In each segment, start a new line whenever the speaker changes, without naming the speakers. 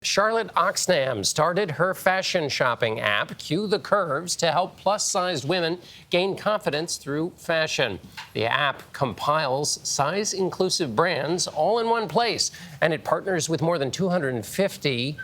Charlotte Oxnam started her fashion shopping app, Cue the Curves, to help plus-sized women gain confidence through fashion. The app compiles size-inclusive brands all in one place, and it partners with more than 250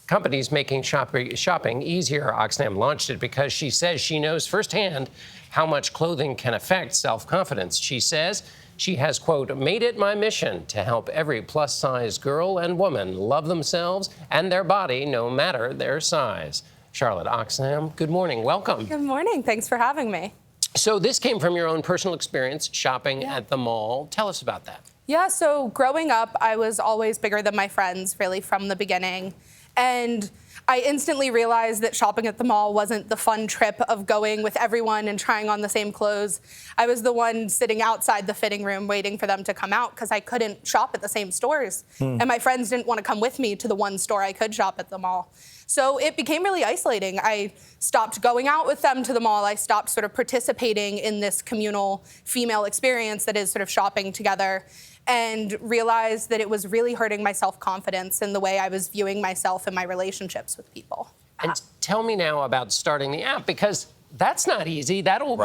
companies making shopping easier. Oxnam launched it because she says she knows firsthand how much clothing can affect self-confidence. She says she has, quote, made it my mission to help every plus-size girl and woman love themselves and their body no matter their size. Charlotte Oxnam, good morning. Welcome.
Good morning. Thanks for having me.
So this came from your own personal experience shopping at the mall. Tell us about that.
Yeah, so growing up, I was always bigger than my friends, really, from the beginning. And I instantly realized that shopping at the mall wasn't the fun trip of going with everyone and trying on the same clothes. I was the one sitting outside the fitting room waiting for them to come out because I couldn't shop at the same stores. And my friends didn't want to come with me to the one store I could shop at the mall. So it became really isolating. I stopped going out with them to the mall. I stopped sort of participating in this communal female experience that is sort of shopping together, and realized that it was really hurting my self-confidence in the way I was viewing myself and my relationships with people.
And tell me now about starting the app, because that's not easy. That'll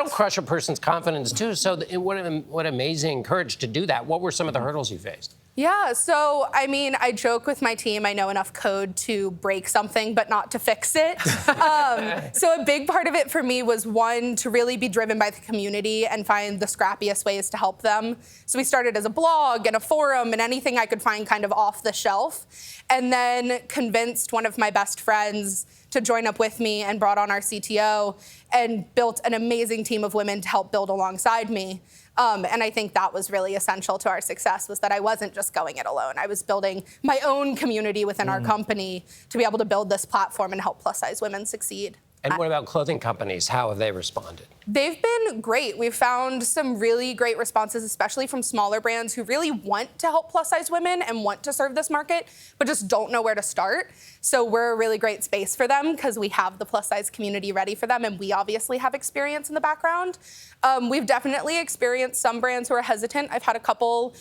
crush a person's confidence too. So what amazing courage to do that. What were some of the hurdles you faced?
Yeah, so I mean, I joke with my team, I know enough code to break something, but not to fix it. So a big part of it for me was, one, to really be driven by the community and find the scrappiest ways to help them. So we started as a blog and a forum and anything I could find kind of off the shelf. And then convinced one of my best friends to join up with me and brought on our CTO and built an amazing team of women to help build alongside me. And I think that was really essential to our success, was that I wasn't just going it alone. I was building my own community within our company to be able to build this platform and help plus-size women succeed.
And what about clothing companies? How have they responded?
They've been great. We've found some really great responses, especially from smaller brands who really want to help plus-size women and want to serve this market, but just don't know where to start. So we're a really great space for them because we have the plus-size community ready for them, and we obviously have experience in the background. We've definitely experienced some brands who are hesitant. I've had a couple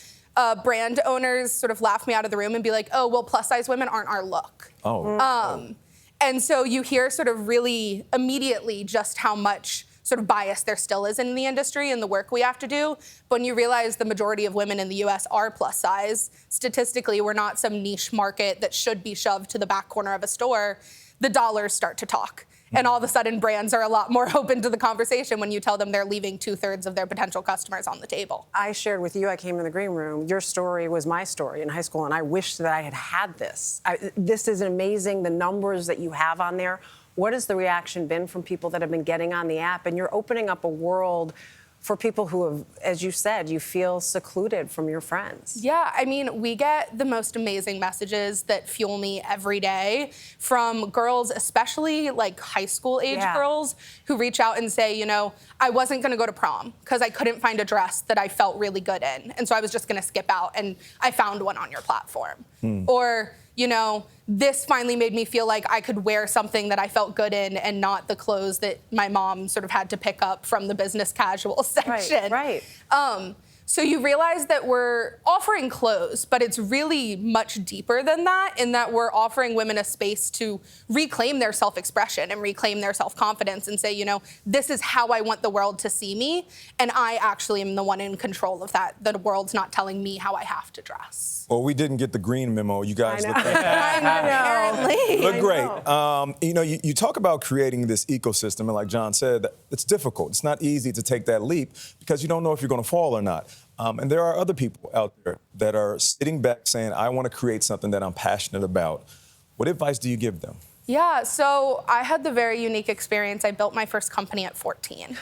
brand owners sort of laugh me out of the room and be like, oh, well, plus-size women aren't our look. And so you hear sort of really immediately just how much sort of bias there still is in the industry and the work we have to do. But when you realize the majority of women in the US are plus size, statistically, we're not some niche market that should be shoved to the back corner of a store, the dollars start to talk. And all of a sudden, brands are a lot more open to the conversation when you tell them they're leaving 2/3 of their potential customers on the table.
I shared with you, I came in the green room, your story was my story in high school, and I wish that I had had this. This is amazing, the numbers that you have on there. What has the reaction been from people that have been getting on the app? And you're opening up a world for people who have, as you said, you feel secluded from your friends.
Yeah, I mean, we get the most amazing messages that fuel me every day from girls, especially like high school age girls, who reach out and say, you know, I wasn't gonna go to prom because I couldn't find a dress that I felt really good in. And so I was just gonna skip out, and I found one on your platform. Or, you know, this finally made me feel like I could wear something that I felt good in and not the clothes that my mom sort of had to pick up from the business casual section.
Right.
So you realize that we're offering clothes, but it's really much deeper than that, in that we're offering women a space to reclaim their self-expression and reclaim their self-confidence and say, you know, this is how I want the world to see me, and I actually am the one in control of that. The world's not telling me how I have to dress.
Well, we didn't get the green memo. You guys look
Apparently.
look great. You know, you talk about creating this ecosystem, and like John said, it's difficult. It's not easy to take that leap because you don't know if you're going to fall or not. And there are other people out there that are sitting back saying, I want to create something that I'm passionate about. What advice do you give them?
Yeah, so I had the very unique experience. I built my first company at 14.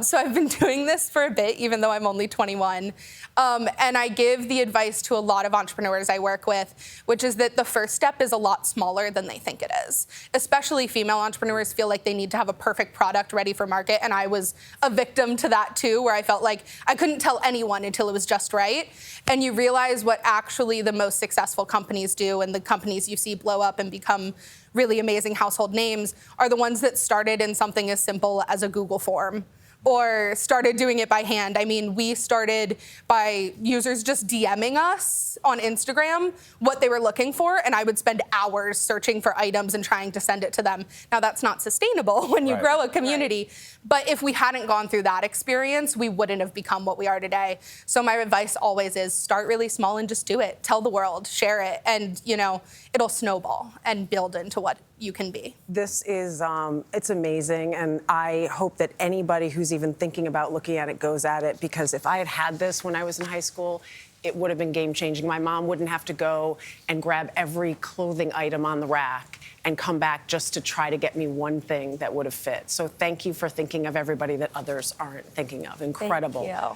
So I've been doing this for a bit, even though I'm only 21. And I give the advice to a lot of entrepreneurs I work with, which is that the first step is a lot smaller than they think it is. Especially female entrepreneurs feel like they need to have a perfect product ready for market. And I was a victim to that too, where I felt like I couldn't tell anyone until it was just right. And you realize what actually the most successful companies do, and the companies you see blow up and become really amazing household names, are the ones that started in something as simple as a Google form or started doing it by hand. I mean, we started by users just DMing us on Instagram what they were looking for, and I would spend hours searching for items and trying to send it to them. Now, that's not sustainable when you grow a community, but if we hadn't gone through that experience, we wouldn't have become what we are today. So my advice always is start really small and just do it. Tell the world, share it, and it'll snowball and build into what you can be.
This is, it's amazing, and I hope that anybody who's even thinking about looking at it goes at it, because if I had had this when I was in high school, it would have been game-changing. My mom wouldn't have to go and grab every clothing item on the rack and come back just to try to get me one thing that would have fit. So thank you for thinking of everybody that others aren't thinking of. Incredible.
Thank you.